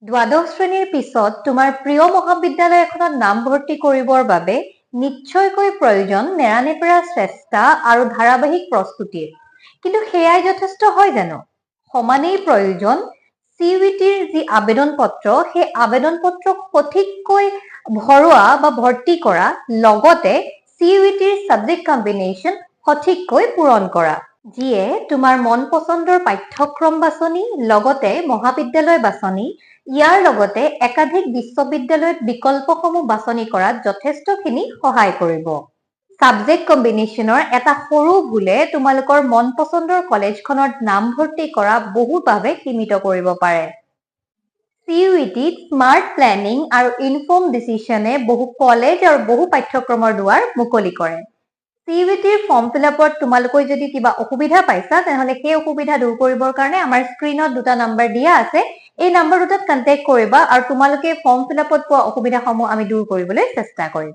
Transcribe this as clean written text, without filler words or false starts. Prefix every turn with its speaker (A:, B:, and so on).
A: দ্বাদশ শ্ৰেণীৰ পিছত তোমাৰ প্ৰিয় মহাবিদ্যালয় এখনত নাম ভৰ্তি কৰিবৰ বাবে নিশ্চয়কৈ প্ৰয়োজন নেৰানেপেৰা চেষ্টা আৰু ধাৰাবাহিক প্ৰস্তুতিৰ। কিন্তু সেয়াই যথেষ্ট হয় জানো? সমানেই প্ৰয়োজন CUETৰ যি আবেদন পত্ৰ, সেই আবেদন পত্ৰক সঠিককৈ ভৰোৱা বা ভৰ্তি কৰা, লগতে CUETৰ সাবজেক্ট কম্বিনেশ্যন সঠিককৈ পূৰণ কৰা, যিয়ে তোমাৰ মন পছন্দৰ পাঠ্যক্ৰম বাছনি, লগতে মহাবিদ্যালয় বাছনি, ইয়াৰ লগতে একাধিক বিশ্ববিদ্যালয়ত বিকল্পসমূহ বাছনি কৰাত যথেষ্টখিনি সহায় কৰিব। সাবজেক্ট কম্বিনেশ্যনৰ এটা সৰু ভুলে তোমালোকৰ মন পছন্দৰ কলেজখনত নাম ভৰ্তি কৰা বহুভাৱে সীমিত কৰিব পাৰে। CUETত স্মাৰ্ট প্লেনিং আৰু ইনফৰ্ম ডিচিশ্যনে বহু কলেজ আৰু বহু পাঠ্যক্ৰমৰ দুৱাৰ মুকলি কৰে। CUETৰ ফৰ্ম ফিলআপত তোমালোকে যদি কিবা অসুবিধা পাইছা, তেনেহলে সেই অসুবিধা দূৰ কৰিবৰ কাৰণে আমাৰ স্ক্ৰীনত দুটা নাম্বাৰ দিয়া আছে। এই নাম্বাৰ দুটাত কণ্টেক্ট কৰিবা আৰু তোমালোকে ফৰ্ম ফিলআপত পোৱা অসুবিধাসমূহ আমি দূৰ কৰিবলৈ চেষ্টা কৰিম।